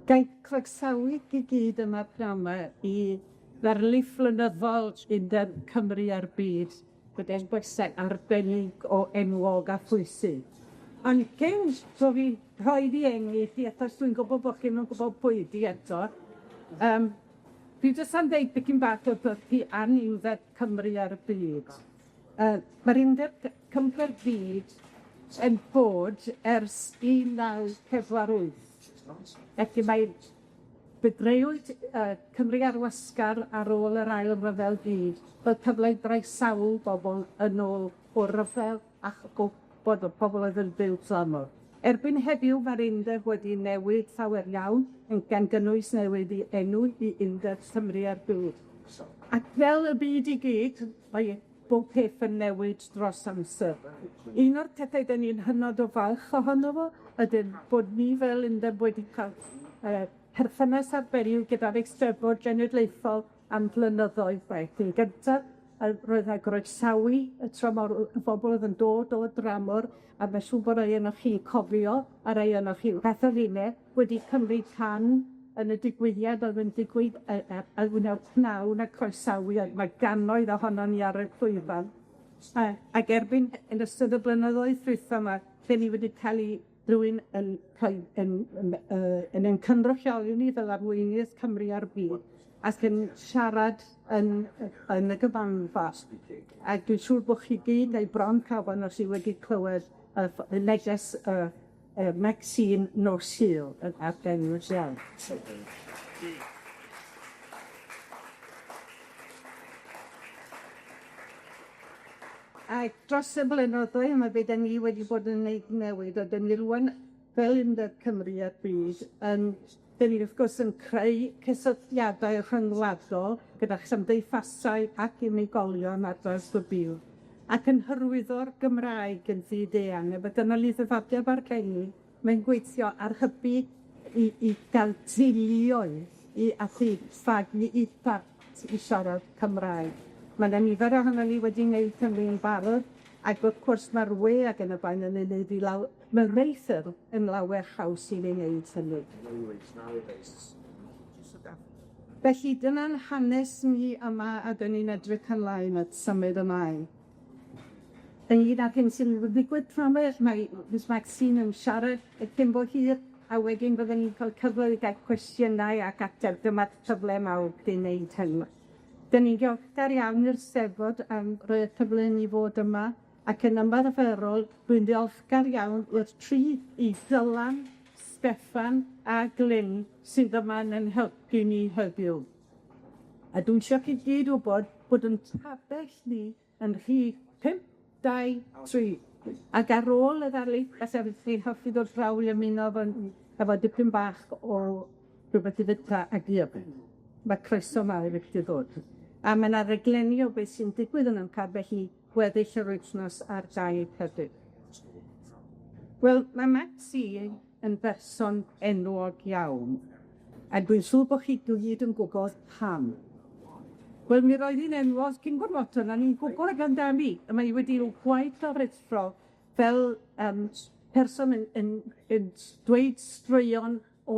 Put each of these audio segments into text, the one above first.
Gai croesawu i gyd yma pnawn i ddarlith flynyddol Undeb Cymru a'r byd, gyda'n gwesau arbennig o enwog a phwysig. Ond cyn bo fi rhoi di engi chi, achos dwi'n gwybod bod chi'n gwybod pwy di eto, fi jyst am ddeud dipyn bach o beth chi aniwddeb Cymru a'r byd. Mae'r Undeb Cymru a'r byd yn bod ers 1948. Felly mae bydreuwyd Cymru ar wasgar ar ôl yr ail ryfel byd, bod cyfle i draesawu bobl yn ôl o'r ryfel ac bod y pobl oedd yn byw tramor. Erbyn heddiw mae'r Undeb wedi newid llawer iawn, yn gan gynnwys newid i enw i Undeb Cymru a'r byd. Ac fel y byd i gyd, mae bob peth yn newid dros amser. Un o'r pethau dyn ni'n hynod o falch ohono fo ydy bod ni fel Undeb wedi cael perthynas arbennig gyda'r Eisteddfod Genedlaethol am flynyddoedd beth. Yn gyntaf, roedd yna groesawu y bobl oedd yn dod o dramor, a mae'n siŵr bod rhai onoch chi'n cofio, a rhai onoch chi, Beth Orinne, wedi cymryd can yn y digwyddiad oedd yn digwydd a wnawn pnawn a croesawu, mae gannoedd ohono ni ar y llwyfan. Ac erbyn yn ystod y blynyddoedd dwytha yma, lle ni wedi cael rhywun yn cynrychioli ni fel arweinydd Cymru a'r byd, ac yn siarad yn y gyfanfa. Ac dwi'n siŵr bod chi gyd neu bron cafon os i wedi clywed y neges Maxine Hughes yn arbennig iawn. Ac dros y blynyddoedd, mae beth ni wedi bod yn neud newid, a dyn ni rwan fel Undeb Cymru a'r byd, dyn ni wrth gwrs yn creu cysylltiadau rhyngwladol gyda chymdeithasau ac unigolion ar draws y byd, ac yn hyrwyddo'r Gymraeg yn fyd-eang, a bod yna liddefadiad arbennig, mae'n gweithio ar hybu i gael teuluoedd i ffagnu i siarad Cymraeg. Mae yna nifer ohono ni wedi gwneud hynny'n barod, ac wrth gwrs mae'r we ac yn y blaen yn wneud i lawr. Mae'r reithir yn lawer haws i ni wneud hynny. Felly dyna'n hanes ni yma a dyn ni'n edrych ymlaen at symud ymlaen. Ynglŷn ag hyn sy'n ddigwydd tro mae Miss Maxine yn siarad y cyn bo hir, a wedyn byddwn ni'n cael cyfle i gael cwestiynau ac ateb. Dyma'r cyfle mawr i wneud hynny. Dyn ni'n ddiolchgar iawn i'r Steddfod am roi y cyfle i ni fod yma, ac yn ymarferol, dwi'n ddiolchgar iawn i'r tri i Dylan, Steffan a Glyn sydd yma yn helpu ni heddiw. A dwi'n siŵr chi gyd wybod bod yn tabell ni yn rhy 5, 2, 3. Ac ar ôl y ddarlith, felly chi'n hoffi ddod draw i ymuno efo dipyn bach o rhywbeth i fyta ag iab. Mae croeso mawr i chi ddod. A mae yna reglenni o beth sy'n digwydd yn ymcar, felly weddill yr wythnos ar 2 Wel, mae Maxine yn berson enwog iawn, a dwi'n siŵr bod chi gyd yn gwybod pam. Wel, mi roedd hi'n enwog cyn gorfod yna, ni'n gwybod ag amdani, a mae wedi i'w gwaith o rithro fel person yn dweud straeon o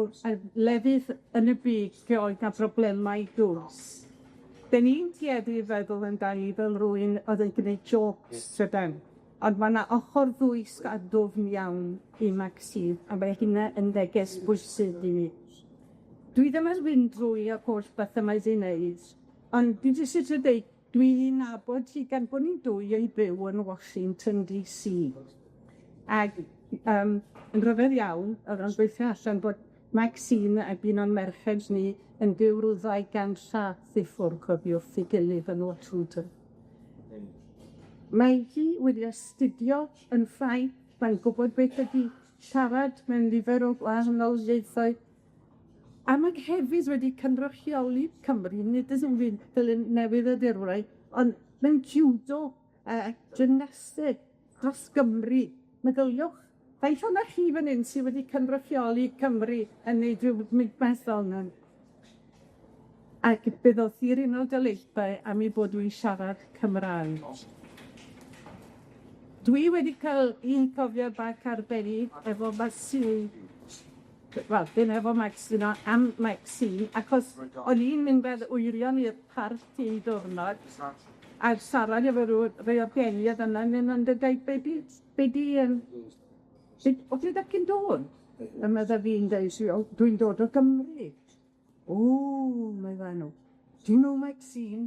lefydd yn y byd lle oedd na broblemau dwrs. Dyn ni'n tueddu i feddwl yn dau fel rywun oedd yn gwneud jokes trydan, ond mae yna ochr ddwys a dwfn iawn i Maxine, a mae hynna yn neges bwysig i mi. Dwi ddim yn fynd drwy y holl beth yma i wneud, ond dwi jyst eisiau dweud, dwi'n nabod hi gan bod ni'n dwy ei byw yn Washington DC. Ac yn rhyfedd iawn, oedd o'n gweithio allan bod Maxine a un o'n merched ni yn byw rhyw 200 llath i ffwrdd oddi wrth ei gilydd yn Washington. Mae hi wedi astudio yn ffaith, mae'n gwybod beth ydi siarad mewn nifer o gwahanol ieithoedd, a mae hefyd wedi cynrychioli Cymru, nid ys yn fynd fel yn newyddiadurwr, ond mewn judo a gymnastig dros Gymru. Meddyliwch, faint o'na chi fan hyn sydd wedi cynrychioli Cymru yn neud rhywbeth meddwl yna? Ac byddodd i'r unol daleithiau am ei bod dwi'n siarad Cymraeg. Dwi wedi cael un cofio bach arbennig efo Maxine wel, dim efo Maxine, am Maxine, achos o'n i'n mynd fel wyrion i'r parti i diwrnod, a siarad efo rhai o'r geniad yna, yn dweud, o ble da chi'n dod? A medda fi'n dweud, dwi'n dod o Gymru. O, mae fe nhw. Do you know Maxine?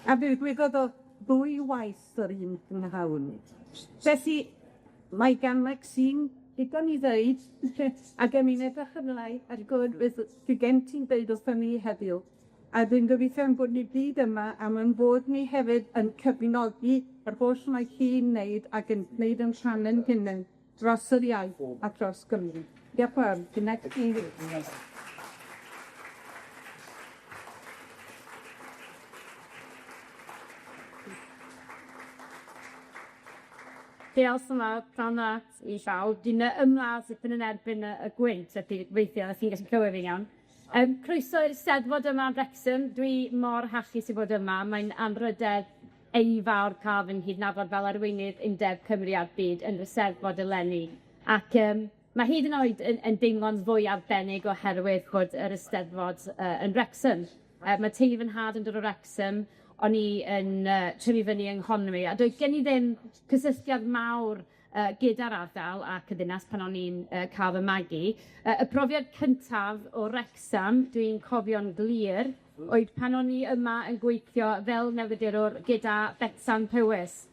A fe ddigwyddodd o ddwy waith yr un prynhawn. Felly, mae gan Maxine digon i ddeud, ac am i'n edrych ymlaen ar gwrdd with gen ti'n dweud wrthyn ni heddiw. A dwi'n gobeithio bod ni byd yma am yn bod ni hefyd yn cyfnogi yr holl mae hi'n wneud ac yn gwneud yn rhan yn hynny dros yr iaith a dros Gymru. Diolch yn fawr. Cynnig chi. Diolch yn fawr, Prana i llaw. Dwi'n ymladd sydd yn erbyn y gwynt, ydy weithio, a chi'n gallu clywed fi'n iawn. Croeso i'r Steddfod yma yn Wrexham. Dwi mor hachus i fod yma. Mae'n anrhydedd enfawr cael fy nghydnabod fel arweinydd Undeb Cymru a'r byd yn y Steddfod eleni. Ac mae hyd yn oed yn deimlo'n fwy arbennig oherwydd bod yr Eisteddfod yn Wrexham. Mae teulu fy nhad yn dod o Wrexham, o'n i yn tyfu fyny yng Nghonwy, a doedd gen i ddim cysylltiad mawr gyda'r ardal ac y ddinas pan o'n i'n cael fy magu. Y profiad cyntaf o Wrexham, dwi'n cofio'n glir, oedd pan o'n i yma yn gweithio fel newyddiadurwr gyda Betsan Powys.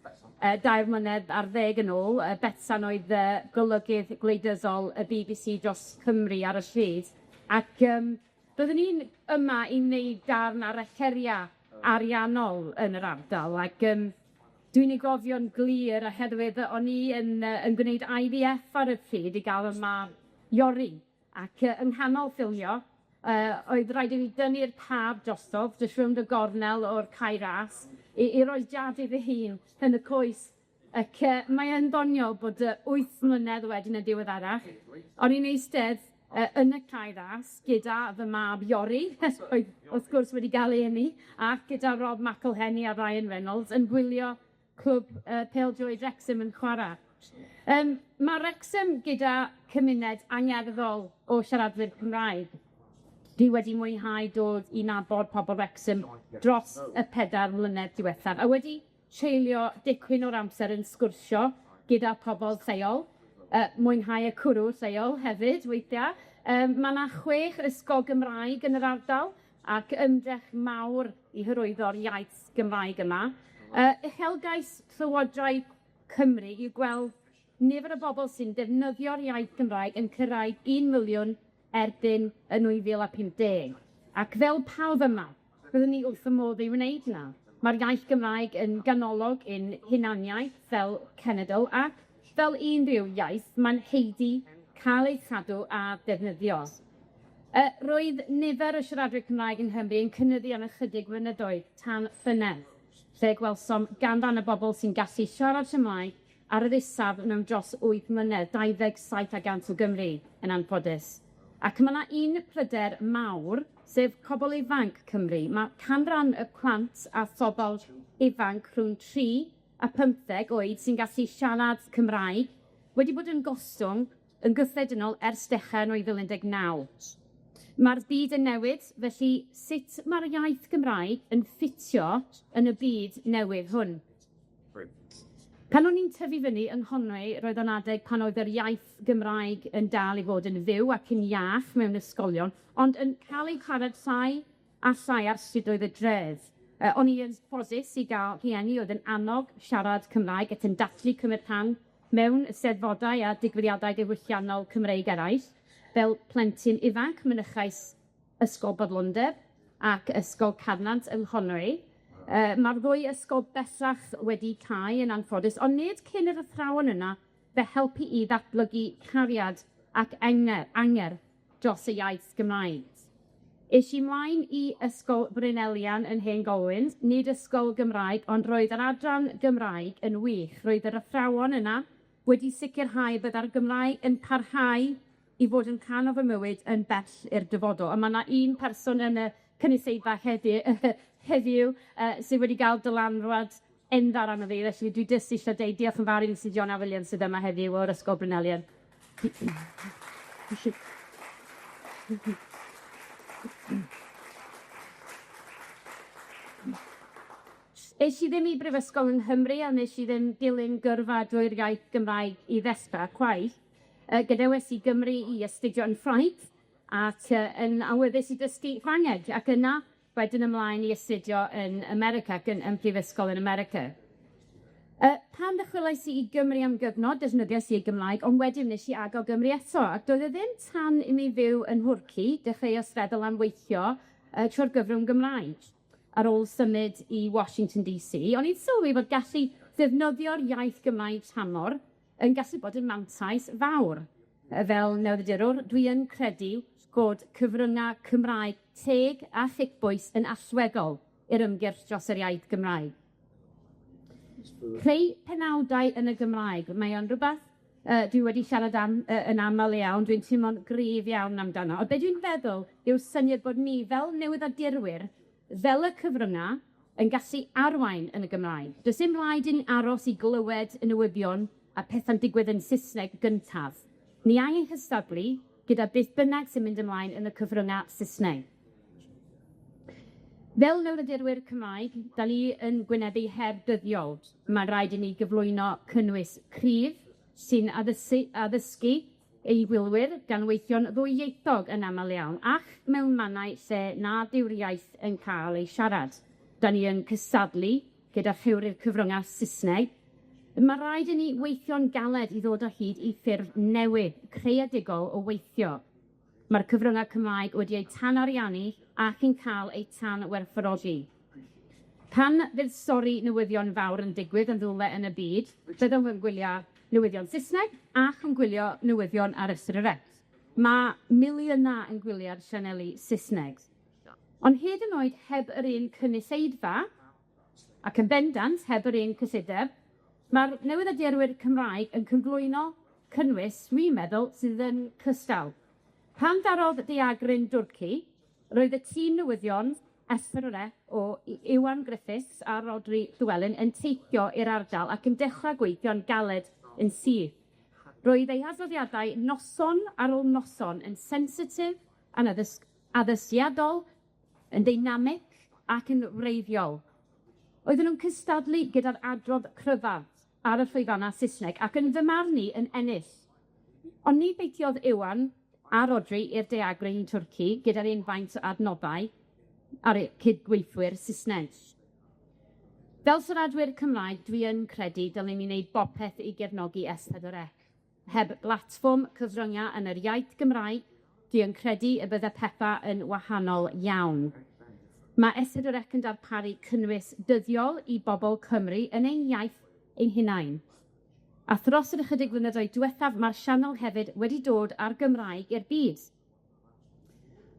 2 mlynedd ar 10 yn ôl, Betsan oedd golygydd gwleidyddol y BBC dros Cymru ar y llyd. Ac roeddwn ni'n yma i wneud darn ar echeria ariannol yn yr ardal. Ac dwi'n ei gofio'n glir oherwydd o'n i yn gwneud IVF ar y pryd i gael y mab Iori. Ac yng nghanol ffilmio, oedd rhaid i fi dynnu'r pab drosodd, jyst rhwng y gornel o'r Chymraes, i roi diadu fy hun yn y coes. Ac mae yn ddoniol bod 8 mlynedd wedyn y diweddarach. O'n i'n eistedd yn y Chymraes gyda fy mab Iori, oedd wrth gwrs wedi gael ei eni, ac gyda Rob McElhenney a Ryan Reynolds yn gwylio clwb pêl-droed Wrexham yn chwarae. Mae Wrexham gyda cymuned angerddol o siaradwyr Cymraeg. Dwi wedi mwynhau dod i nabod pobl Wrexham dros y 4 mlynedd diwethaf, a wedi treulio dipyn o'r amser yn sgwrsio gyda pobl lleol, mwynhau y cwrw lleol hefyd weithiau. Mae yna 6 ysgol Gymraeg yn yr ardal, ac ymdrech mawr i hyrwyddo'r iaith Gymraeg yma. Uchelgais Llywodraeth Cymru i gweld nifer o bobl sy'n defnyddio'r iaith Gymraeg yn cyrraedd 1 miliwn erbyn y 2050. Ac fel pawb yma, byddwn ni wrth y modd i wneud yna. Mae'r iaith Gymraeg yn ganolog un hunaniaeth fel cenedl, ac fel unrhyw iaith, mae'n heidi cael ei chadw a defnyddio. Roedd nifer o siaradwyr Cymraeg yng Nghymru yn cynyddu am ychydig flynyddoedd tan llynedd, lle gwelsom ganran y bobl sy'n gallu siarad Cymraeg ar yr isaf mewn dros 8 mlynedd, 27% o Gymru yn anffodus. Ac mae yna un pryder mawr, sef pobl ifanc Cymru. Mae canran y plant a phobl ifanc rhwng 3 a 15 oed sy'n gallu siarad Cymraeg wedi bod yn gostwng yn gyffredinol ers dechrau 2019. Mae'r byd yn newid, felly sut mae'r iaith Gymraeg yn ffitio yn y byd newydd hwn? Pan o'n i'n tyfu fyny yng Nghonwy, roedd o'n adeg pan oedd yr iaith Gymraeg yn dal i fod yn fyw ac yn iach mewn ysgolion, ond yn cael ei siarad llai a llai ar strydoedd y dref. O'n i yn ffodus i gael rhieni oedd yn annog siarad Cymraeg ac yn dathlu cymryd rhan mewn eisteddfodau a digwyddiadau diwylliannol Cymreig eraill, fel plentyn ifanc mynychais Ysgol Bodlondeb ac Ysgol Cadnant yng Nghonwy. Mae'r ddwy ysgol bellach wedi cau yn anffodus, ond nid cyn yr athrawon yna fe helpu i ddatblygu cariad ac anger dros y iaith Gymraeg. Es i mlaen i Ysgol Brynelian yn Hen Golwyn, nid ysgol Gymraeg, ond roedd yr adran Gymraeg yn wych. Roedd yr athrawon yna wedi sicrhau byddai'r Gymraeg yn parhau i fod yn rhan o fy mywyd yn bell i'r dyfodol. A mae yna un person yn y cynulleidfa heddiw sydd wedi cael dylanwad enfawr arno fi, felly dwi jyst eisiau deud diolch yn fawr i Mr John Williams sydd yma heddiw o'r Ysgol Brynelian. Eis i ddim i brifysgol yng Nghymru a nes i ddim dilyn gyrfa drwy'r iaith Gymraeg i ddesba chwaith. Gadewes i Gymru i astudio yn Ffrainc ac yn awyddus i dysgu Ffrangeg, ac yna wedyn ymlaen i astudio yn America, ac yn prifysgol yn America. Pan ddechreuais i Gymru am gyfnod, defnyddiais i Gymraeg, ond wedyn nes i agor Gymru eto, ac doedd e ddim tan i mi fyw yn Nhwrci, dechreuos feddwl am weithio trwy'r gyfrwng Gymraeg ar ôl symud i Washington DC, ond i'n sylwi fod gallu ddefnyddio'r iaith Gymraeg tramor yn gallu bod yn mantais fawr. Fel newyddiadurwr, dwi yn credu bod cyfryngau Cymraeg teg a chicbwys yn allweddol i'r ymgyrch dros yr iaith Gymraeg. Creu penawdau yn y Gymraeg, mae o'n rhywbeth dwi wedi siarad am yn aml iawn, dwi'n teimlo'n gryf iawn amdano. Ond be dwi'n feddwl yw'r syniad bod ni fel newyddiadurwyr, fel y cyfryngau, yn gallu arwain yn y Gymraeg. Does dim rhaid i ni aros i glywed y newyddion a pethau'n digwydd yn Saesneg gyntaf. Ni angen hystadlu gyda beth bynnag sy'n mynd ymlaen yn y cyfryngau Saesneg. Fel newyddiadurwyr Cymraeg, da ni yn gwynebu heb dyddiol. Mae'n rhaid i ni gyflwyno cynnwys cryf sy'n addysgu ei wilwyr gan weithio'n ddwyieithog yn aml iawn, ac mewn mannau lle nad yw'r iaith yn cael ei siarad. Da ni yn cysadlu gyda rhyw'r cyfryngau Saesneg. Mae'n rhaid i ni weithio'n galed i ddod o hyd i ffurf newydd, creadigol o weithio. Mae'r cyfryngau Cymraeg wedi eu tanariannu ac yn cael eu tanwerthfawrogi. Pan fydd stori newyddion fawr yn digwydd yn ddwle yn y byd, byddwn yn gwylio newyddion Saesneg ac yn gwylio newyddion ar ysgrifennu. Mae miliynau yn gwylio'r sianeli Saesneg. Ond hyd yn oed heb yr un cynulleidfa, ac yn bendant heb yr un cysideb, mae'r newyddiadurwyr Cymraeg yn cyflwyno cynnwys, dwi'n meddwl, sydd yn cystal. Pan darodd daeagryn Dwrci, roedd y tîm newyddion SRF o Iwan Griffiths a Rodri Llywelyn yn teithio i'r ardal ac yn dechrau gweithio'n galed yn syth. Roedd eu adroddiadau noson ar ôl noson yn sensitif, yn addysgiadol, yn dynamic ac yn wreiddiol. Oedden nhw'n cystadlu gyda'r adrodd cryfaf ar y llwyfannau Saesneg ac yn fy marn i yn ennill. Ond ni beithiodd Iwan a Rodri i'r daeagryn Twrci gyda'r un faint o adnoddau ar y cydgweithwyr Saesneg. Fel siaradwyr Cymraeg, dwi yn credu dylwn ni wneud bopeth i gefnogi S4C. Heb blatfform cyfryngau yn yr iaith Gymraeg, dwi yn credu y bydde pethau yn wahanol iawn. Mae S4C yn darparu cynnwys dyddiol i bobl Cymru yn ein iaith ein hunain. A thros yr ychydig flynyddoedd diwethaf, mae'r sianel hefyd wedi dod ar Gymraeg i'r byd.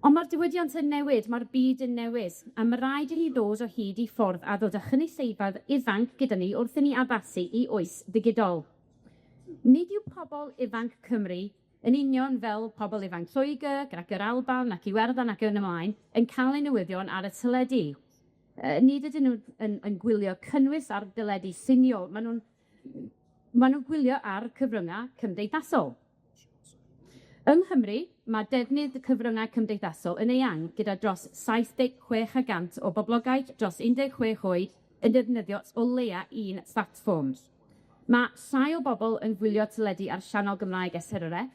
Ond mae'r diwydiant yn newid, mae'r byd yn newid, a mae rhaid i ni ddod o hyd i ffordd a ddod â chynulleidfaoedd ifanc gyda ni wrth i ni addasu i oes digidol. Nid yw pobl ifanc Cymru yn union fel pobl ifanc Lloegr ac yr Alban ac Iwerddon ac yn ymlaen yn cael eu newyddion ar y teledu. Nid ydyn nhw yn gwylio cynnwys ar dyledu sinio, maen nhw'n gwylio ar cyfryngau cymdeithasol. Yng Nghymru, mae defnydd cyfryngau cymdeithasol yn eang gyda dros 76% o boblogaeth dros 16 oed yn defnyddio o leia un platfform. Mae llai o bobl yn gwylio teledu ar sianel Gymraeg S4C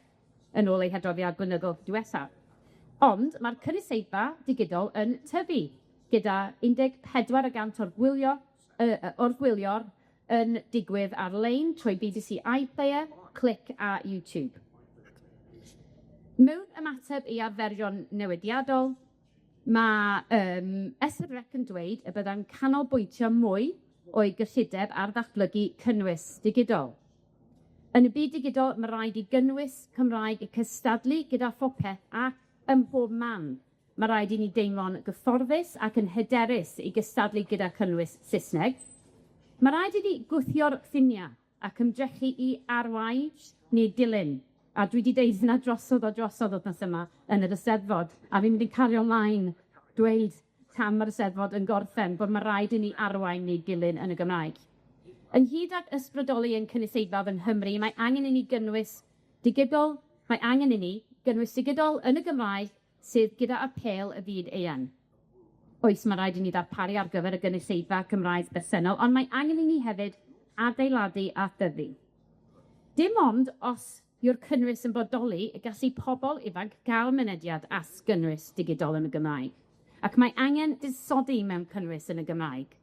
yn ôl eu hadroddiad blynyddol diwethaf. Ond mae'r cynulleidfa digidol yn tyfu, gyda 14% o'r gwylior yn digwydd ar-lein trwy BBC iPlayer, Click a YouTube. Mewn ymateb i arferion newidiadol, mae S4C yn dweud y byddai'n canolbwyntio mwy o'i gyllideb ar ddatblygu cynnwys digidol. Yn y byd digidol, mae rhaid i gynnwys Cymraeg y cystadlu gyda phopeth ac ym mhob man. Mae rhaid i ni deimlo'n gyfforddus ac yn hyderus i gystadlu gyda cynnwys Saesneg. Mae rhaid i ni gwthio'r ffiniau ac ymdrechu i arwain neu dilyn. A dwi wedi deud yna drosodd wythnos yma yn yr Eisteddfod, a fi'n mynd i cario ymlaen dweud tam yr Eisteddfod yn gorffen bod mae rhaid i ni arwain neu dilyn yn y Gymraeg. Yn hyd ag ysbrydoli yn cynulleidfa yn Nghymru, mae angen i ni gynnwys Digidol, mae angen i ni gynnwys digidol yn y Gymraeg sydd gyda apêl y byd eang. Oes, mae rhaid i ni ddarparu ar gyfer y gynulleidfa Cymraes bresennol, ond mae angen i ni hefyd adeiladu a dyfu. Dim ond os yw'r cynnwys yn bodoli y gallu pobol ifanc gael mynediad at gynnwys digidol yn y Gymraeg. Ac mae angen disodli mewn cynnwys yn y Gymraeg.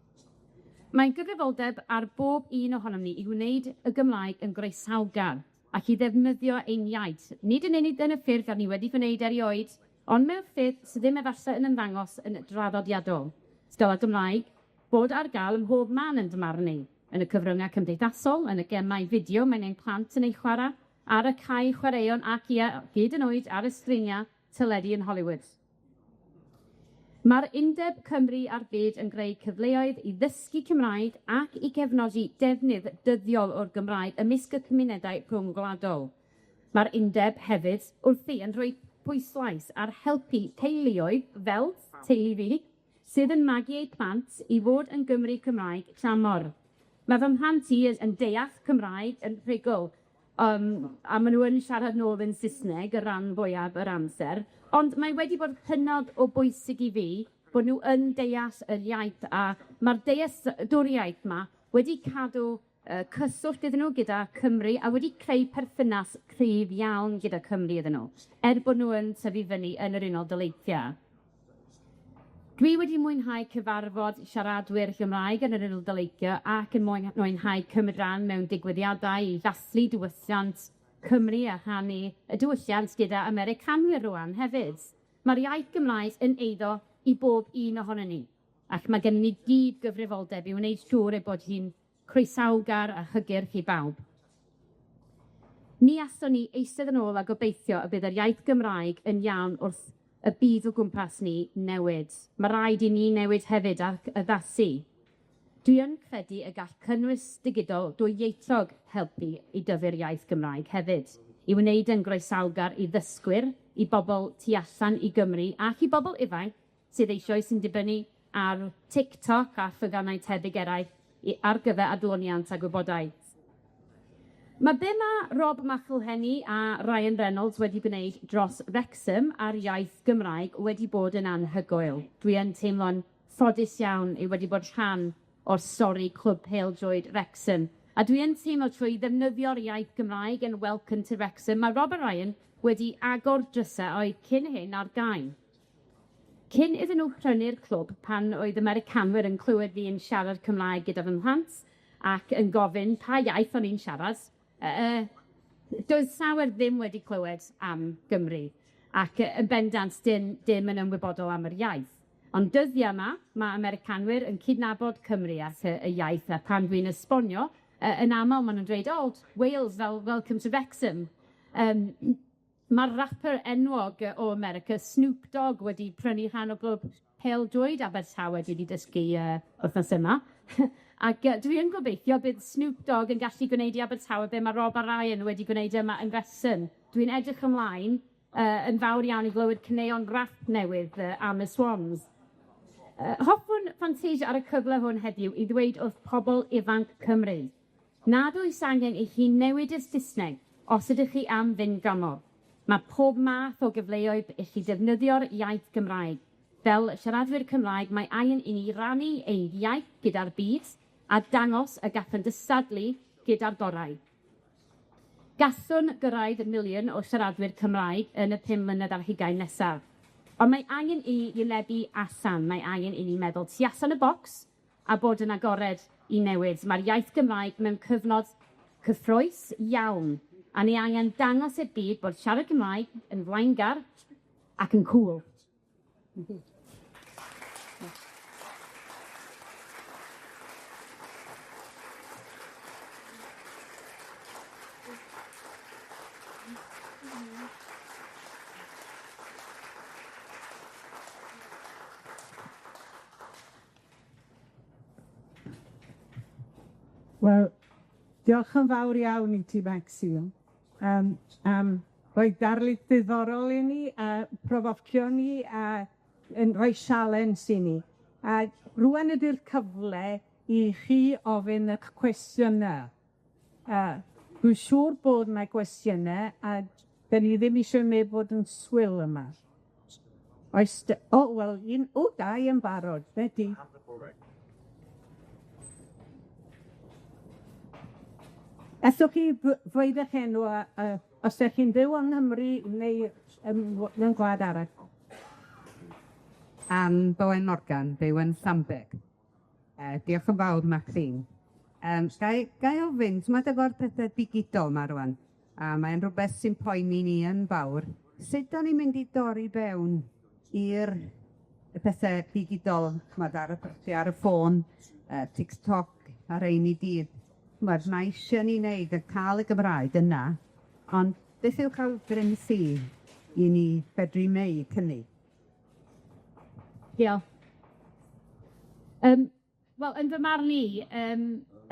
Mae'n gyfrifoldeb ar bob un ohonom ni i wneud y Gymraeg yn groesawgar ac i ddefnyddio ein iaith, nid yn unig yn y ffurf a ni wedi gwneud erioed, ond mewn ffurf sydd ddim efallai yn ymddangos yn draddodiadol. Sgol Gymraeg, bod ar gael ym mhob man yn dymarn ni, yn y cyfryngau cymdeithasol, yn y gemau fideo mae'n ein plant yn ei chwarae, ar y cae chwaraeon ac gyd yn oed ar y sgrinia teledu yn Hollywood. Mae'r Undeb Cymru a'r byd yn greu cyfleoedd i ddysgu Cymraeg ac i gefnogi defnydd dyddiol o'r Gymraeg ymysg y cymunedau rhwngwladol. Mae'r Undeb hefyd wrthi yn rhoi pwyslais ar helpu teuluoedd fel teulu fi sydd yn magu eu plant i fod yn Gymru Cymraeg tramor. Mae fy mhlant i yn deall Cymraeg yn rhugl, a maen nhw yn siarad nôl yn Saesneg y ran fwyaf yr amser, ond mae wedi bod hynod o bwysig i fi bod nhw yn deall yr iaith, a mae'r dealltwriaeth yma wedi cadw cyswllt iddyn nhw gyda Cymru a wedi creu perthynas cryf iawn gyda Cymru iddyn nhw, bod nhw yn tyfu fyny yn yr Unol Daleithiau. Dwi wedi mwynhau cyfarfod siaradwyr Gymraeg yn yr Unol Daleithiau ac yn mwynhau cymryd ran mewn digwyddiadau i ddathlu diwylliant Cymru a rhannu y diwylliant gyda Americanwyr rŵan hefyd. Mae'r iaith Gymraeg yn eiddo i bob un ohonon ni, ac mae gen ni gyd gyfrifoldeb i wneud siŵr eu bod hi'n croesawgar a hygyrch i bawb. Ni allwn ni eistedd yn ôl a gobeithio y bydd yr iaith Gymraeg yn iawn wrth y bydd o gwmpas ni newid. Mae rhaid i ni newid hefyd ac addasu. Dwi yn credu y gall cynnwys digidol dwyieithog helpu i dyfu'r iaith Gymraeg hefyd, i wneud yn groesawgar i ddysgwyr, i bobl tu allan i Gymru ac i bobl ifanc sydd eisoes yn dibynnu ar TikTok a ffyganau tebyg eraill ar gyfer adloniant a gwybodaeth. Mae be mae Rob McElhenney a Ryan Reynolds wedi gwneud dros Wrexham a'r iaith Gymraeg wedi bod yn anhygoel. Dwi yn teimlo'n ffodus iawn i wedi bod rhan o'r stori clwb pêl-droed Wrexham. A dwi yn teimlo trwy ddefnyddio'r iaith Gymraeg yn Welcome to Wrexham, mae Rob a Ryan wedi agor drysau oedd cyn hyn ar gael. Cyn iddyn nhw prynu'r clwb pan oedd Americanwyr yn clywed fi yn siarad Cymraeg gyda fy mhlant ac yn gofyn pa iaith o'n i'n siarad, doedd llawer ddim wedi clywed am Gymru, ac yn bendant dim yn ymwybodol am yr iaith. Ond dyddiau yma, mae Americanwyr yn cydnabod Cymru ac y iaith, a pan dwi'n esbonio, yn aml maen nhw'n dweud, Wales fel Welcome to Wrexham. Mae'r rapper enwog o America, Snoop Dogg, wedi prynu rhan o glwb pêl-droed Abertawe wedi dysgu wythnos yma. Ac dwi yn gobeithio bydd Snoop Dogg yn gallu gwneud i Abertawe be mae Rob a Ryan wedi gwneud yma yn Wrexham. Dwi'n edrych ymlaen yn fawr iawn i glywed cyneuon rap newydd am y Swans. Hoffwn ffanteisio ar y cyfle hwn heddiw i ddweud wrth pobl ifanc Cymru. Nad oes angen i chi newid y Saesneg os ydych chi am fynd gymor. Mae pob math o gyfleoedd i chi defnyddio'r iaith Gymraeg. Fel siaradwyr Cymraeg, mae angen i ni rannu ein iaith gyda'r byd a dangos y gallwn dysadlu gyda'r gorau. Gallwn gyrraedd y miliwn o siaradwyr Cymraeg yn y 5 mlynedd ar 20 nesaf. Ond mae angen i ni wylebu allan, mae angen i ni meddwl tu allan y bocs a bod yn agored i newid. Mae'r iaith Gymraeg mewn cyfnod cyffrous iawn, a ni angen dangos i'r byd bod siarad Gymraeg yn flaengar ac yn cool. Wel, diolch yn fawr iawn i ti, Maxine. Rhoi darlith diddorol i ni, a profocio ni, a yn rhoi sialens i ni. A rwan ydy'r cyfle i chi ofyn eich cwestiynau. Dwi'n siŵr bod yna gwestiynau, a da ni ddim eisiau neb bod yn swyl yma. Wel, da i yn barod, be di? Ethwch chi ddweud eich enw, os ydych chi'n byw yng Nghymru neu yn gwlad arall? Bowen Morgan, byw yn Llambeg. Diolch yn fawr, Maxine. Gai ofyn, mae efo'r pethau digidol yma rwan, a mae'n rhywbeth sy'n poeni ni yn fawr. Sut da ni'n mynd i dorri fewn i'r pethau digidol, ar y ffôn, TikTok, ar ein i dydd. Mae eisiau ni wneud yn cael y Gymraeg yna, ond beth yw'ch awgrymu i ni fedru wneud hynny? Diolch. Wel, yn fy marn i,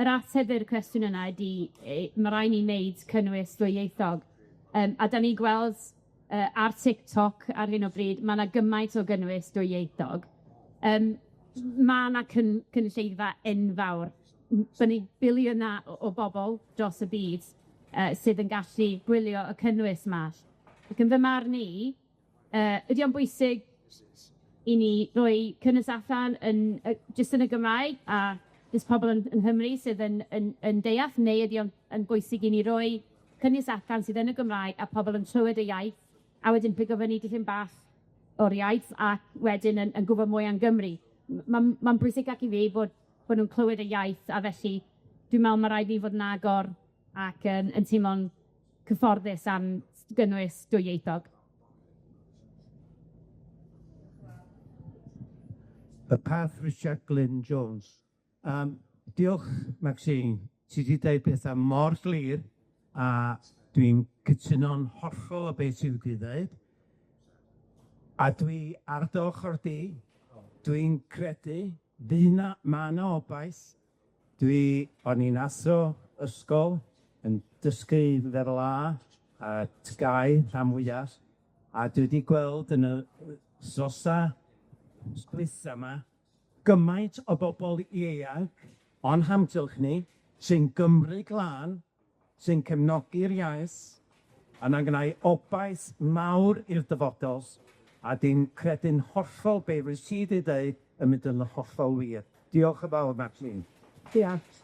yr ateb i'r cwestiwn yna ydy, mae rai ni wneud cynnwys dwyieithog. A da ni gweld ar TikTok ar hyn o bryd, mae yna gymaint o gynnwys dwyieithog. Mae yna cynulleidfa enfawr. Bydd ni biliynau o bobl dros y byd sydd yn gallu gwylio y cynnwys yma. Ac yn fy marn i, ydy o'n bwysig i ni roi cynnwys allan jyst yn y Gymraeg a jyst pobl yn Nghymru sydd yn deall, neu ydy o'n bwysig i ni roi cynnwys allan sydd yn y Gymraeg a pobl yn trywed y iaith, a wedyn pigo fyny dipyn bach o'r iaith ac wedyn yn gwybod mwy am Gymru. Mae'n bwysig ac i fi bod nhw'n clywed y iaith, a felly dwi'n meddwl mae rhaid ni fod yn agor ac yn teimlo'n cyfforddus am gynnwys dwyieithog. Y Path Richard Glyn Jones. Diolch, Maxine. Ti wedi dweud pethau mor glir, a dwi'n cytuno'n hollol o beth sydd wedi dweud. A dwi ar dy ochr di, dwi'n credu mae yna obaith. O'n i'n athro ysgol yn dysgu lefel A Tgau rhan fwyaf, a dwi wedi gweld yn y sosa sblitha yma gymaint o bobl ieuanc o'n hamgylch ni sy'n Gymru glân, sy'n cefnogi'r iaith, a na gennau obaith mawr i'r dyfodol, a dwi'n credu'n hollol be rwyt ti wedi dweud yn mynd yn hollol wir. Diolch yn fawr, Maxine. Diolch.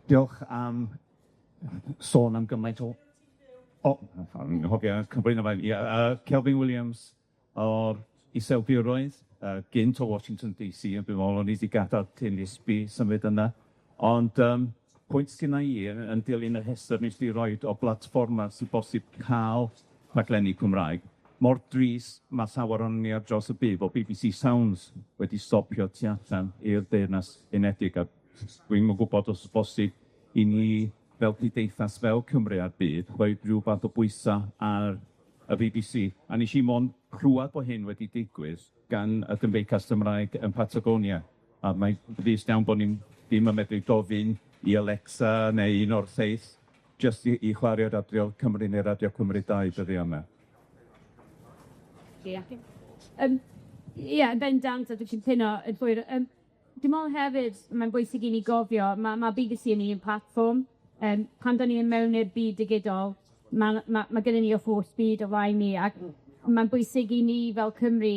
Diolch am sôn am gymaint o... cyflwyno fe. Kelvin Williams o'r Iseldiroedd, gynt o Washington DC, yn bydd o'n i wedi gadael Telisbi symud yna. Ond pwynt sgynna i yn dilyn y rhestr nes di roed o blatfforma sy'n bosib cael rhaglenni Cymraeg. Mor dris mae llawer o'n ni ar dros y byd, o BBC Sounds wedi stopio tu allan i'r Deyrnas Unedig. A dwi'n gwybod os bosib i ni fel cyddeithas fel Cymru a'r byd, rhoi rhywbeth o bwysau ar y BBC. A nes i mon clywed bod hyn wedi digwydd gan y Gymdeithas Gymraeg yn Patagonia. A mae'n ddys iawn bod ni'n ddim yn medru gofyn i Alexa neu un o'r lleill jyst i chwarae Radio Cymru neu Radio Cymru 2 dyddi yma. Ie, yn bendant, a dwi'n cytuno yn fwyr. Dwi'n meddwl hefyd, mae'n bwysig i ni gofio, mae BBC yn un platform. Pan da ni yn mewn i'r byd digidol, mae gennym ni o holl byd o flaen ni, ac mae'n bwysig i ni fel Cymru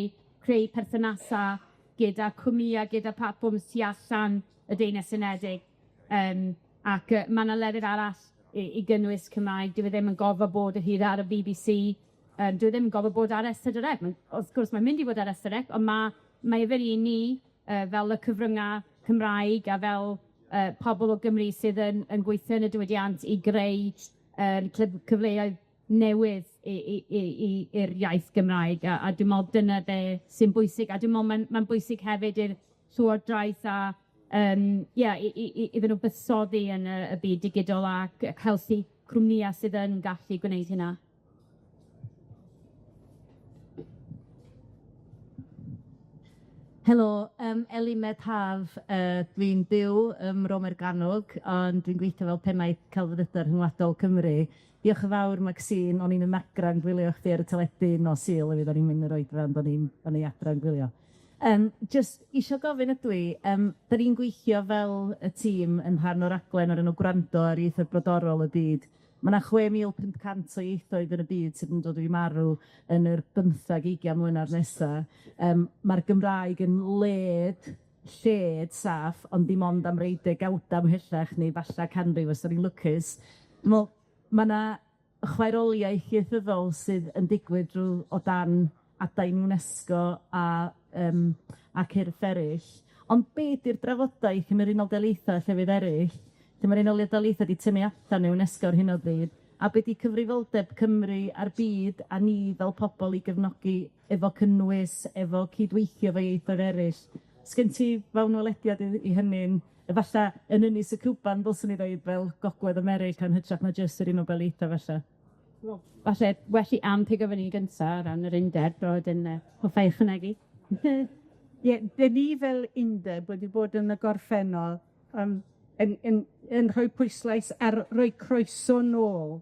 creu perthynasau gyda cwmnïau, gyda platforms tu allan y Deyrnas Unedig. Ac mae yna lefydd arall i gynnwys Cymraeg. Dwi ddim yn gofio bod y hyd ar y BBC. Dwi ddim yn gofio bod ar S4C. Wrth gwrs, mae'n mynd i fod ar S4C, ond mae efo ni fel y cyfryngau Cymraeg a fel pobl o Gymru sydd yn gweithio yn y diwydiant i greu cyfleoedd newydd i'r iaith Gymraeg. A dwi'n meddwl dyna be sy'n bwysig. A dwi'n meddwl mae'n bwysig hefyd i'r llywodraeth a iddyn nhw bysoddi yn y byd digidol ac helpu cwmnïau sydd yn gallu gwneud hynna. Helo, Eli Medhaf, dwi'n byw ym Mro Morgannwg, ond dwi'n gweithio fel pennaeth celfyddydau rhyngwladol Cymru. Diolch yn fawr, Maxine, o'n i'n ymagra'n gwylio chdi ar y teledu nos Sul, hefyd o'n i'n mynd yr oedran, o'n i adra yn gwylio. Jyst isio gofyn ydw i, da ni'n gweithio fel y tîm yn rhan o'r raglen o'r enw gwrando ar ieithoedd brodorol y byd. Mae yna 6,500 o ieithoedd yn y byd sydd yn dod i marw yn yr 15-20 mlynedd nesaf. Mae'r Gymraeg yn lled saff, ond dim ond am reidio gawda ymhellach neu falle canrif os ydyn ni'n lwcus. Mae yna chwaeroliaeth ieithyddol sydd yn digwydd drwy o dan adain UNESCO ac cyrff eraill. Ond be ydi'r drafodaeth yn yr Unol Daleithiau llefydd eraill, lle mae'r Unol Daleithiau wedi tynnu allan o UNESCO ar hyn o bryd, a be ydi cyfrifoldeb Cymru a'r byd a ni fel pobol i gefnogi efo cynnwys, efo cydweithio efo ieithoedd eraill. Sgen ti fewnwelediad i hynny'n, efallai yn Ynys y Cwpan, ddylswn i ddweud fel gogledd America yn hytrach na jyst yr Unol Daleithiau, falle. Falle, well i am pigo fyny gynta o ran yr undeb, roedd yn hoffai ychwanegu. Ie, dyn ni fel undeb wedi bod yn y gorffennol yn rhoi pwyslais ar rhoi croeso nôl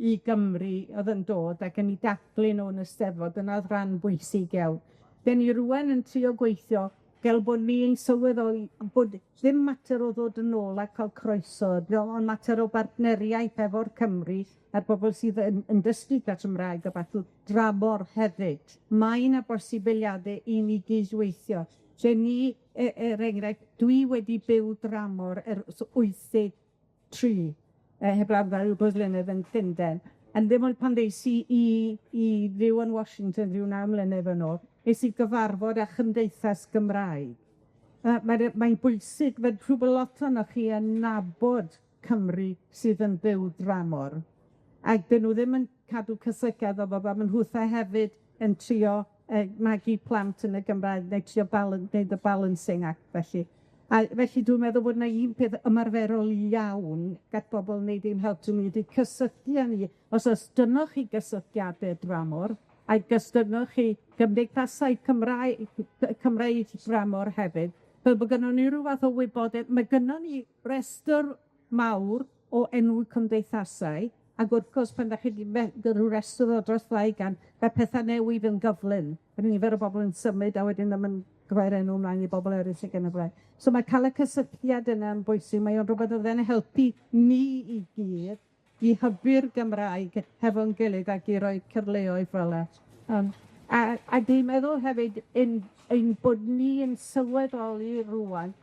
i Gymru oedd yn dod ac yn ei dathlu nhw'n Eisteddfod yn oedd rhan bwysig iawn. Dyn ni rwan yn trio gweithio fel bod ni'n sylweddoli bod ddim mater o ddod yn ôl a cael croeso, ond mater o bartneriaeth efo'r Cymru a'r bobl sydd yn dysgu Gymraeg a fath o dramor hefyd. Mae yna bosibiliadau i ni gydweithio. Lle ni, enghraifft, dwi wedi byw dramor ers 83, heblaw fel blynedd yn Llundain. A ddim ond pan ddeis i fyw yn Washington rhyw 9 mlynedd yn ôl, es i gyfarfod â Chymdeithas Gymraeg. Mae'n bwysig fod rhywbeth lot o'noch chi yn nabod Cymru sydd yn byw dramor. Ac dyn nhw ddim yn cadw cysylltiad o bobl, maen nhwtha hefyd yn trio magu plant yn y Gymraeg, neu trio neud y balancing act felly. A felly dwi'n meddwl bod yna un peth ymarferol iawn gall bobl wneud i'n helpu ni wedi cysylltu â ni. Os dynwch chi gysylltiadau dramor, a gystynwch chi gymdeithasau Cymraeg dramor hefyd, fel bod gynnon ni ryw fath o wybodaeth. Mae gynnon ni restr mawr o enw cymdeithasau, ac wrth gwrs, pan ddech chi wedi rhyw restr o dros 200, mae pethau newydd yn gyflym. Mae nifer o bobl yn symud a wedyn ddim yn gyfer enw ymlaen i bobl eraill ac yn y blaen. So mae cael y cysylltiad yna yn bwysig. Mae o'n rhywbeth oedd yn helpu ni i gyd i hybu'r Gymraeg hefo'n gilydd ac i roi cyfleoedd fel yna. A dwi'n meddwl hefyd ein bod ni yn sylweddoli rŵan,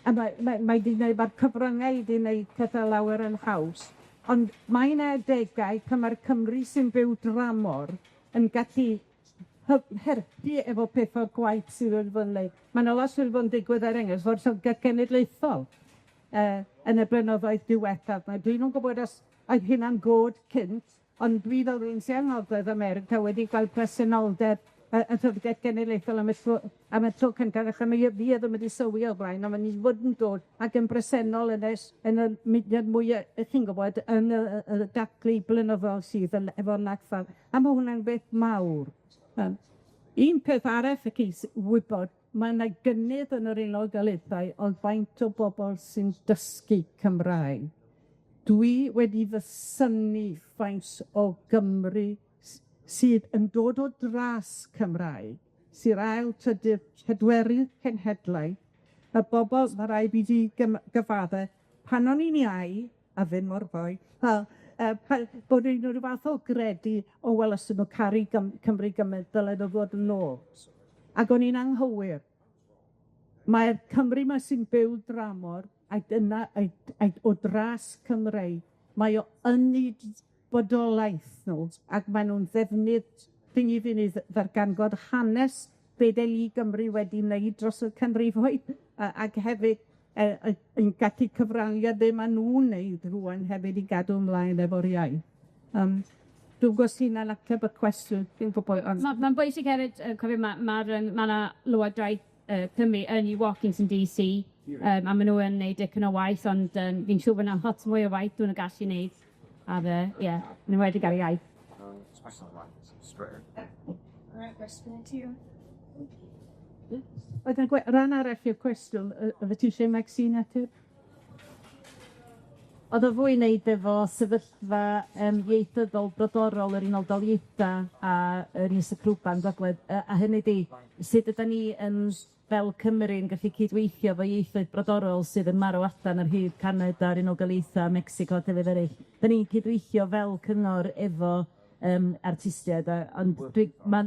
a mae mae'r cyfryngau wedi gwneud pethau lawer yn haws, ond mae'n adegau pan mae'r Cymru sy'n byw dramor yn gallu helpu efo peth o'r gwaith sydd wedi bod yn neud. Mae'n olas wedi bod yn digwydd ar enghraifft fod llyfrgell genedlaethol yn y blynyddoedd diwethaf. Dwi'n gwybod os oedd hynna'n god cynt, ond dwi fel rywun sy'n Ngogledd America wedi gweld presenoldeb y llyfrgell genedlaethol am y tro cyntaf, achos fi ddim wedi sylwi o blaen, ond ni fod yn dod ac yn bresennol yn y mudiad mwy, chi'n gwybod, yn y daclu blynyddol sydd efo nagfal. A mae hwnna'n beth mawr. Un peth arall y ceis wybod, mae yna gynnydd yn yr Unol Daleithiau o faint o bobl sy'n dysgu Cymraeg. Dwi wedi fysynu faint o Gymru sydd yn dod o dras Cymraeg, sy'r ail trydydd pedwerydd cenhedlau, y bobl, mae rai fi di gyfadde, pan o'n i'n iau, a fynd mor fwy, bod nhw'n rhyw fath o gredu o wel os nhw caru Cymru gymaint dylen nhw fod yn ôl. Ac o'n i'n anghywir. Mae'r Cymru yma sy'n byw dramor, ac yna o dras Cymreig, mae o yn eu bodolaeth nhw, ac maen nhw'n ddefnydd fynd i ddarganfod hanes be ni Gymru wedi wneud dros y canrifoedd, ac hefyd yn gallu cyfrangiad be maen nhw'n wneud rŵan hefyd i gadw ymlaen efo'r iaith. Dwi'n gwybod sy'n ateb y cwestiwn, dwi'n gwybod. Mae'n bwysig hefyd, cofio, mae yna lywodraeth Cymru yn i Washington DC, a maen nhw yn gwneud dipyn o waith, ond fi'n siŵr bod yna lot mwy o waith dwi'n gallu wneud. A ie, nhw wedi gael iaith. Oedd yn rhan arall i'r cwestiwn, oedd ti eisiau Maxine ateb? Oedd o fwy wneud efo sefyllfa ieithyddol brodorol yr Unol Daleithiau a Ynys y Cwpan, Gogledd, a hynny di, sut ydyn ni yn fel Cymru yn gallu cydweithio efo ieithoedd brodorol sydd yn marw allan ar hyd Canada, a'r Unol Daleithiau, Mexico a llefydd eryll. Da ni'n cydweithio fel cyngor efo artistiaid, ond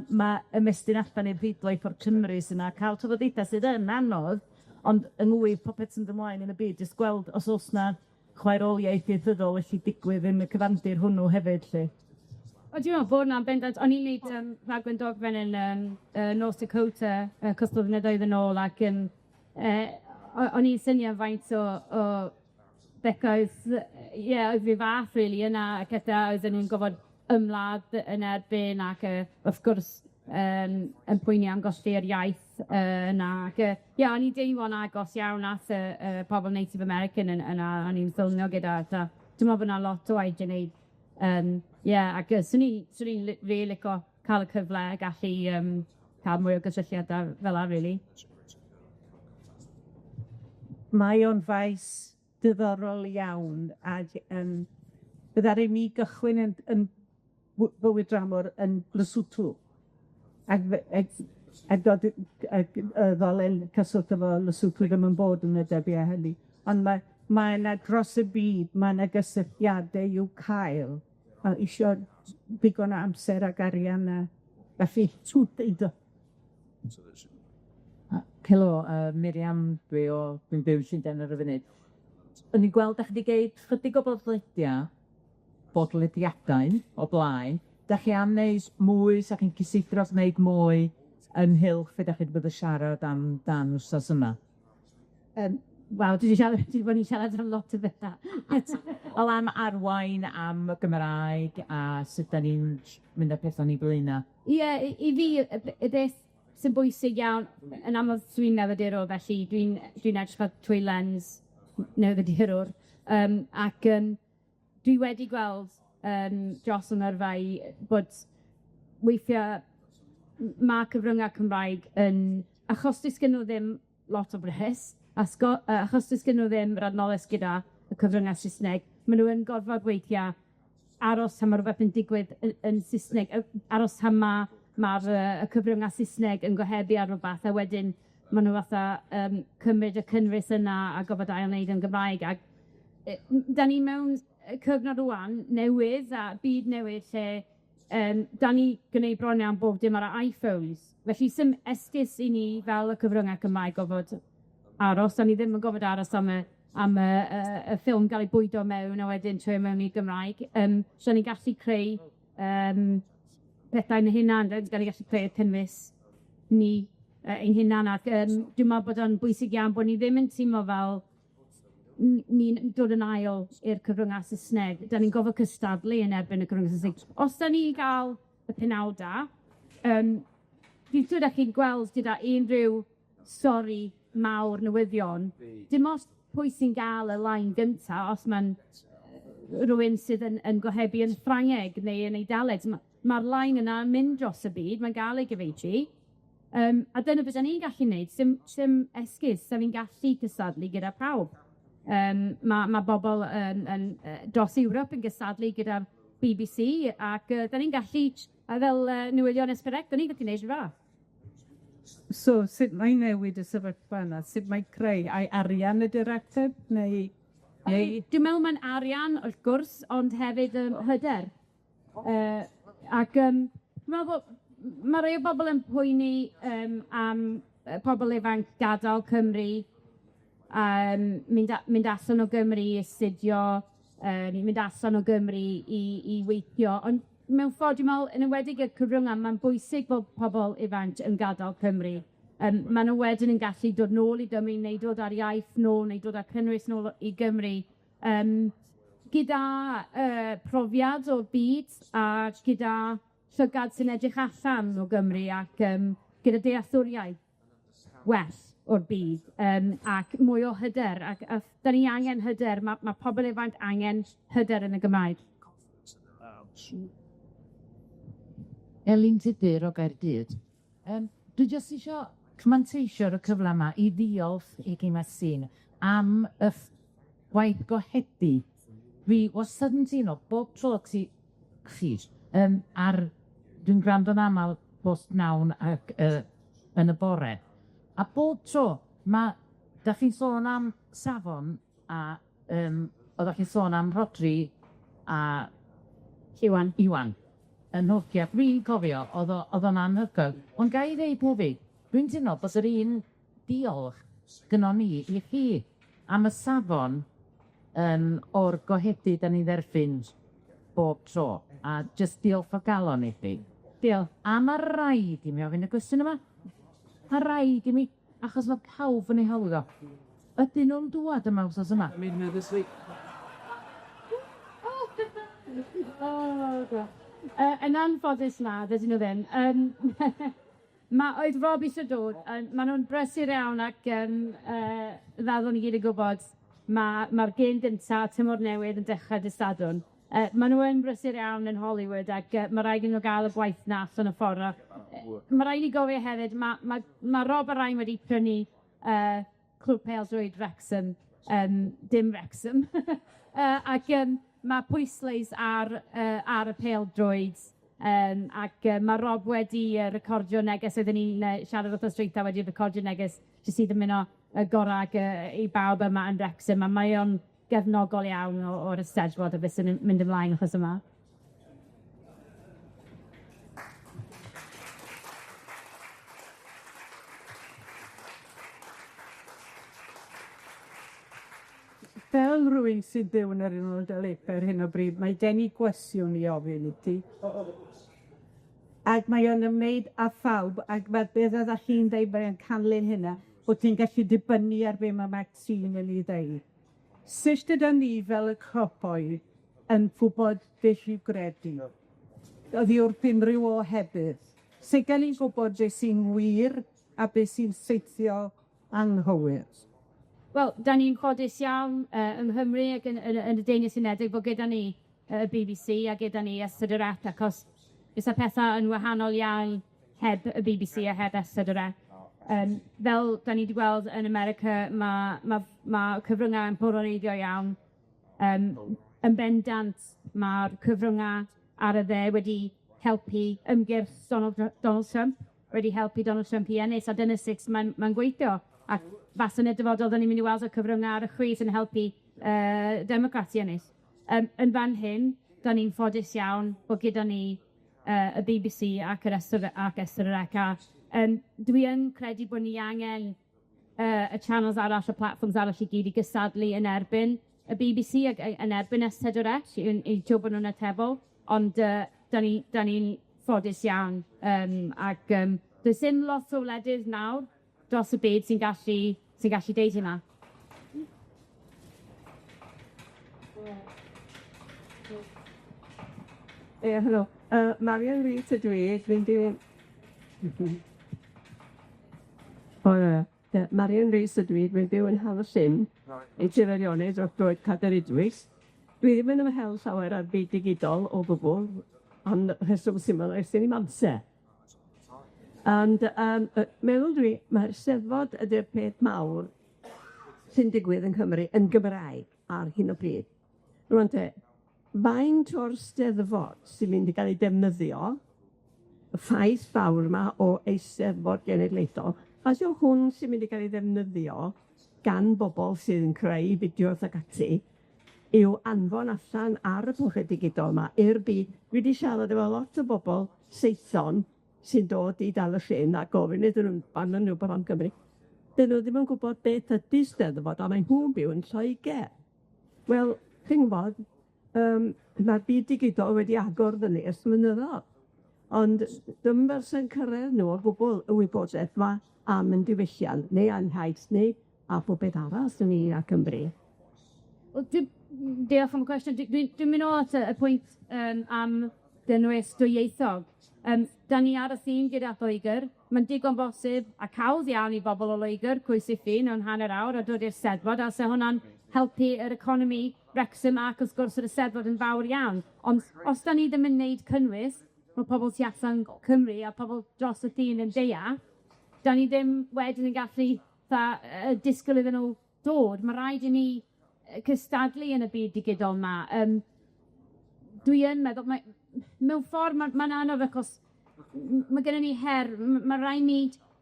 ma' ymestyn allan i'r fidlaeth o'r Cymru sy'n ca'l trafodaetha sydd yn anodd, ond yng ngwydd popeth sy'n ymlaen yn y byd, jyst gweld os o's 'na chwaeroliaeth ieithyddol felly digwydd yn y cyfandir hwnnw hefyd, lly. O, dwi'n meddwl bod 'na'n bendant. O'n i'n neud rhaglen dogfen yn North Dakota cwpl o flynyddoedd yn ôl, ac o'n i'n synio faint o becoedd, oedd fi fath rili yna, ac oedden ni'n gofod ymladd yn erbyn, ac wrth gwrs yn pwyni am golli'r iaith yna. Ac o'n i'n deimlo'n agos iawn at y pobl Native American yna, o'n i'n ffilmio gyda. Dwi'n meddwl bod 'na lot o waith i wneud. Ac swn i'n rili licio cael y cyfle a gallu cael mwy o gysylltiadau fel 'a, rili. Mae o'n faes diddorol iawn, a bydda'r mi gychwyn yn bywyd dramor yn Lesotho. Ac dod y ddolen cyswllt efo Lesotho ddim yn bod yn y debyau hynny. Ond mae yna dros y byd, mae yna gysylltiadau i'w cael, a isio digon o amser ag arian a felly twt eiddo. Helo, Miriam, dwi'n byw Llundain ar y funud. O'n i'n gweld 'dach chi 'di gweud chydig o bodlediadau o blaen. 'Dach chi am wneud mwy, sa chi'n cysidro wneud mwy ynghylch be 'dach chi 'di bod yn siarad am dan wsos yma? Wel, dwi 'di bod yn siarad am lot o betha. Wel, am arwain, am y Gymraeg, a sut 'dan ni'n mynd â pethau ni blaena. Ie, i fi, y beth sy'n bwysig iawn, yn aml dwi'n newyddiadurwr, felly dwi'n edrych trwy lens newyddiadurwr. Ac dwi wedi gweld dros yn yrfa bod weithiau mae cyfryngau Cymraeg yn, achos does gen nhw ddim lot o bres, achos does gen nhw ddim radnolus gyda y cyfryngau Saesneg, maen nhw yn gorfod weithiau aros am rhywbeth yn digwydd yn Saesneg, aros am mae'r cyfryngau Saesneg yn gohebu ar rhywbeth, a wedyn maen nhw fatha cymryd y cynnwys yna a gofod ail-wneud yn Gymraeg. Ac da ni mewn cyfnod rwan newydd a byd newydd lle da ni gwneud bron iawn bob dim ar y iPhones. Felly sy'n esgus i ni fel y cyfryngau Cymraeg gofod aros, da ni ddim yn gofod aros am y ffilm gael ei bwydo mewn a wedyn trwy mewn i Gymraeg. So ni'n gallu creu pethau'n hunan, da ni'n gallu creu y cynnwys ni ein hunan, ac dwi'n meddwl bod o'n bwysig iawn bod ni ddim yn teimlo fel ni'n dod yn ail i'r cyfryngau Saesneg. Da ni'n gofod cystadlu yn erbyn y cyfryngau Saesneg. Os da ni gael y penawda, dwi'n dweud â chi'n gweld gyda unrhyw stori mawr newyddion, dim os pwy sy'n gael y lain gynta, os mae'n rhywun sydd yn gohebu yn Ffrangeg neu yn Eidaleg, mae'r lain yna yn mynd dros y byd, mae'n gael ei gyfeithu. A dyna beth ni'n gallu wneud, sim esgus, da ni'n gallu cystadlu gyda pawb. Mae bobl dros Ewrop yn gysadlu gyda'r BBC, ac da ni'n gallu, fel newyddion esbyrec, da ni'n gallu wneud rhywbeth. So, sut mae'n newid y sefyllfa yna? Sut mae'n creu? Ai arian ydy'r ateb? Neu... Dwi'n meddwl mae'n arian, wrth gwrs, ond hefyd hyder. Ac dwi'n meddwl bod mae rhai o bobl yn poeni am pobl ifanc gadael Cymru, mynd allan o Gymru i astudio, mynd allan o Gymru i weithio. Ond mewn ffordd, dwi'n meddwl, yn enwedig y cyfryngau, mae'n bwysig bod pobl ifanc yn gadael Cymru. Maen nhw wedyn yn gallu dod nôl i Gymru, neu dod ar iaith nôl, neu dod ar cynnwys nôl i Gymru. Gyda profiad o'r byd, a gyda llygad sy'n edrych allan o Gymru, ac gyda dealltwriaeth well o'r byd, ac mwy o hyder. Ac da ni angen hyder, mae pobl ifanc angen hyder yn y Gymraeg. Elin Tudur o Gaerdydd. Dwi jyst eisiau cymanteisio'r y cyfle yma i ddiolch i Maxine am y gwaith gohedu. Fi wastad yn teimlo bob tro chi ar... Dwi'n gwrando'n aml bost nawn ac yn y bore. A bob tro, da chi'n sôn am safon, a oeddech chi'n sôn am Rodri a Iwan. Yn hogia, fi'n cofio, oedd o'n anhygoel. Ond ga i ddeud hefyd, dwi'n teimlo bod yr un diolch gynnon ni i chi am y safon o'r gohedu da ni dderbyn bob tro. A just diolch o galon i chi. Diolch. A mae rhaid i mi ofyn y gwestiwn yma. Mae rhaid i mi, achos mae pawb yn ei hawlio. Ydyn nhw'n dŵad yma wsos yma? Yn anffodus na, dydyn nhw ddim. Oedd Rob eisiau dod, maen nhw'n brysur iawn ac ddaddwn ni gyd yn gwybod mae'r gêm gynta tymor newydd yn dechrau dy Sadwrn. Maen nhw yn brysur iawn yn Hollywood ac mae rhaid i nhw gael y gwaith na allan y ffordd. Mae rhaid i gofio hefyd, mae Rob a Rhain wedi prynu clwb pêl-droed Wrexham, dim Wrexham. Ac mae pwysleis ar y pêl-droed ac mae Rob wedi recordio neges, oedden ni'n siarad wrth streitha wedi recordio neges jyst i dymuno y gorau i bawb yma yn Wrexham, a mae o'n gefnogol iawn o'r Eisteddfod a beth sy'n mynd ymlaen achos yma. Fel rhywun sy'n byw yn yr Unol Daleithiau ar hyn o bryd, mae gen i gwestiwn i ofyn i ti. Ac mae o'n ymwneud â phawb, ac mae beth ydych chi'n dweud mae'n canlyn hynna, bod ti'n gallu dibynnu ar be mae Maxine yn ei dweud. Sut ydyn ni fel y copoedd yn gwybod beth i'w gredu? Oddi wrth unrhyw o hebydd. Sut gan ni'n gwybod beth sy'n wir a beth sy'n seithio anghywir? Wel, da ni'n ffodus iawn yng Nghymru ac yn y Deyrnas Unedig bod gyda ni y BBC a gyda ni Ystod yr Et, achos oes y pethau yn wahanol iawn heb y BBC a heb Ystod yr Et. Fel da ni wedi gweld yn America, mae cyfryngau yn polareiddio iawn. Yn bendant, mae'r cyfryngau ar y dde wedi helpu ymgyrch Donald Trump, wedi helpu Donald Trump i ennill, a dyna sut mae'n gweithio. Ac fasen y dyfodol, da ni'n mynd i weld y cyfryngau ar y chwith yn helpu Democrats i ennill. Yn fan hyn, da ni'n ffodus iawn bod gyda ni y BBC ac Ystod yr Et. Dwi yn credu bod ni angen y channels arall, y platforms arall i gyd i gysadlu yn erbyn y BBC ac yn erbyn Ystod yr Et i jo bod nhw'n atebol, ond da ni'n ffodus iawn. Ac does dim lot o wledydd nawr dros y byd sy'n gallu deud hynna. Helo. Marian Rees ydw i. Dwi'n byw... Marian Rees ydw i. Dwi'n byw yn Haversham. Ei tirerionydd o'r droed Caderidwys. Dwi ddim yn ymhel llawer ar byd digidol o gwbl, ond rheswm syml ers i'n amser. Ond meddwl dwi, mae'r Steddfod ydy'r peth mawr sy'n digwydd yn Cymru yn Gymraeg ar hyn o bryd. Rwan te, faint o'r Steddfod sy'n mynd i gael ei defnyddio, y ffaith fawr yma o Eisteddfod Genedlaethol, as yw hwn sy'n mynd i gael ei ddefnyddio gan bobl sydd yn creu fideos ac ati, yw anfon allan ar y pwllau digidol yma i'r byd. Dwi wedi siarad efo lot o bobl Saethon sy'n dod i dal y llyn a gofyn iddyn nhw'n banna nhw bod o'n Gymru. Dyn nhw ddim yn gwybod beth ydy Steddfod, a mae nhw'n byw yn Lloegr. Wel, chi'n gwybod, mae'r byd digidol wedi agor fyny ers mynyddodd. Ond dim berson cyrraedd nhw o gwbl y wybodaeth yma am yn diwylliant, neu anhaith, neu a bob beth arall sy'n ni a Cymru. Wel, diolch am y cwestiwn. Dwi'n mynd o at y pwynt am dynwys dwyieithog. Da ni ar y thîm gyda Lloegr. Mae'n digon bosib a cawdd iawn i bobl o Lloegr, cwysiffi mewn hanner awr a dod i'r Steddfod, a se hwnna'n helpu yr economi Wrexham ac wrth gwrs yr Eisteddfod yn fawr iawn. Ond os da ni ddim yn wneud cynnwys, mae pobl tu allan Cymru a pobl dros y ffin yn deall, da ni ddim wedyn yn gallu disgwyl iddyn nhw dod. Mae rhaid i ni cystadlu yn y byd digidol yma. Dwi yn meddwl, mewn ffordd mae'n anodd achos mae gennym ni her, mae rhaid ni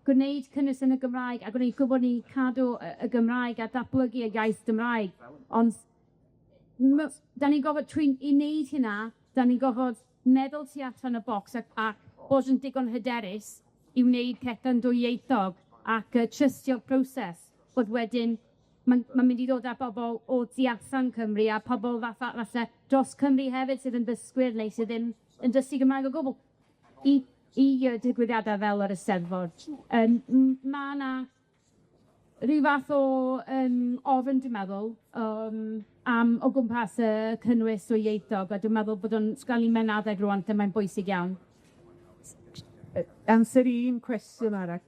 gwneud cynnwys yn y Gymraeg a gwneud gwybod ni cadw y Gymraeg a datblygu y iaith Gymraeg. Ond da ni'n gofod, trwy i wneud hynna, da ni'n gofod meddwl tu allan y bocs a bod yn digon hyderus i wneud pethau'n dwyieithog ac trystio'r proses. Bod wedyn, mae'n mynd i ddod â bobl o tu allan Cymru a pobl falle dros Cymru hefyd sydd yn dysgwyr neu sydd ddim yn dysgu Gymraeg o gwbl i digwyddiadau fel yr Eisteddfod. Mae yna rhyw fath o ofyn, dwi'n meddwl, am o gwmpas y cynnwys dwyieithog, a dwi'n meddwl bod o'n sgwennu menadeg rŵan lle mae'n bwysig iawn. Answer un cwestiwn arall.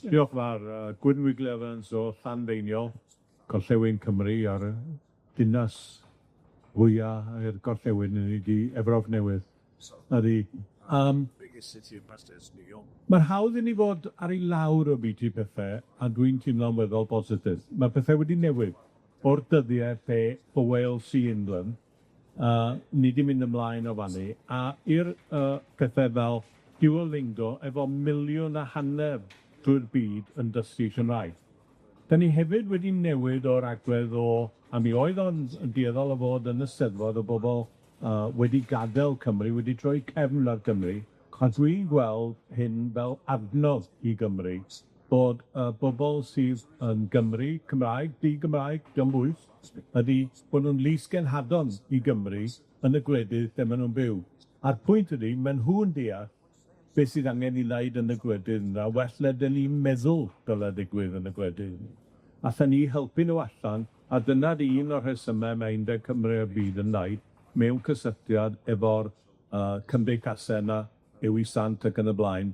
Diolch yn fawr. Gwyn Wigley Evans o Llanddeiniol, Gorllewin Cymru, ar y dinas fwyaf i'r gorllewin yn i Efrog Newydd. Mae'r hawdd i ni fod ar ei lawr o byd i pethau, a dwi'n teimlo'n weddol positif. Mae pethau wedi newid o'r dyddiau lle o Wales i England, ni di mynd ymlaen o fannu, a i'r pethau fel Duolingo efo 1.5 miliwn drwy'r byd yn dysgu Chymraes. Da ni hefyd wedi newid o'r agwedd a mi oedd o'n dueddol o fod yn y Steddfod o bobl wedi gadael Cymru, wedi troi cefn ar Cymru, a dwi'n gweld hyn fel adnodd i Gymru, bod bobl sydd yn Gymru, Cymraeg, di-Gymraeg, diom bwys, ydy bod nhw'n lys genhadon i Gymru yn y gwledydd lle maen nhw'n byw. A'r pwynt ydy, maen nhw'n deall beth sydd angen i wneud yn y gwledydd yna, well le dyn ni'n meddwl dylai digwydd yn y gwledydd. Allan ni helpu nhw allan, a dyna'r un o'r rhesymau mae Undeb Cymru y byd yn wneud mewn cysylltiad efo'r cymdeithasau yna, Ewi Sant ac yn y blaen,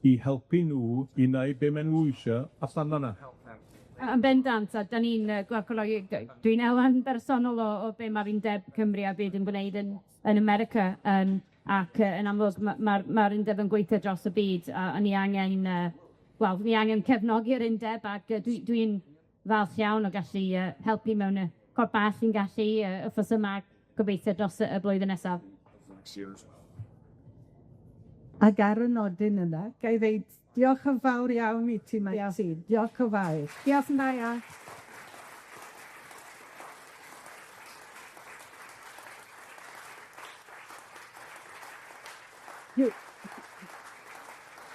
i helpu nhw i wneud be maen nhw eisiau allan yna. Yn bendant, a da ni'n gwerthfawrogi, dwi'n elfen bersonol o be mae'r Undeb Cymru a byd yn gwneud yn America, ac yn amlwg mae'r Undeb yn gweithio dros y byd, a ni angen, ni angen cefnogi'r Undeb, ac dwi'n falch iawn o gallu helpu mewn y corff bach i'n gallu wrthos yma gobeithio dros y blwyddyn nesaf. Ac ar y nodyn yna, ga i ddeud diolch yn fawr iawn i ti, Maxine. Diolch yn fawr. Diolch yn fawr.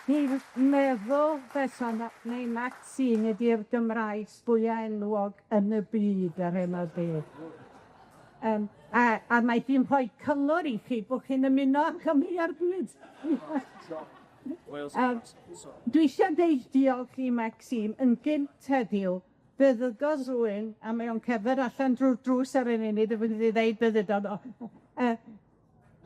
Ni'n meddwl feson neu Maxine ydy'r Gymraes fwyaf enwog yn y byd ar hyn o beth. A mae di'n rhoi cyngor i chi bod chi'n ymuno â Cymru ar byd. Dwi eisiau deud diolch i Maxine yn gynt heddiw. Feddygodd rhywun, a mae o'n cefr allan drwy'r drws ar yn unig, dwi'n dweud beddydod o.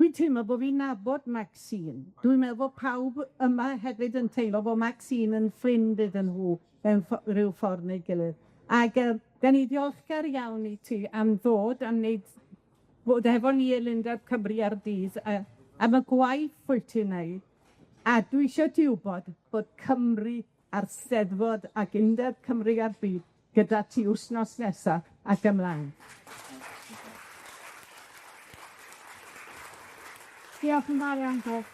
Dwi'n teimlo bod fi'n nabod Maxine. Dwi'n meddwl bod pawb yma hefyd yn teimlo bod Maxine yn ffrind iddyn nhw mewn rhyw ffordd neu gilydd. Ac da ni diolchgar iawn i ti am ddod, am wneud bod efo ni Undeb Cymru ar dydd, am y gwaith wyt ti'n wneud. A dwi eisiau ti wybod bod Cymru a'r Steddfod ac Undeb Cymru ar byd gyda ti wthnos nesaf ac ymlaen. Diolch yn fawr iawn, Bob.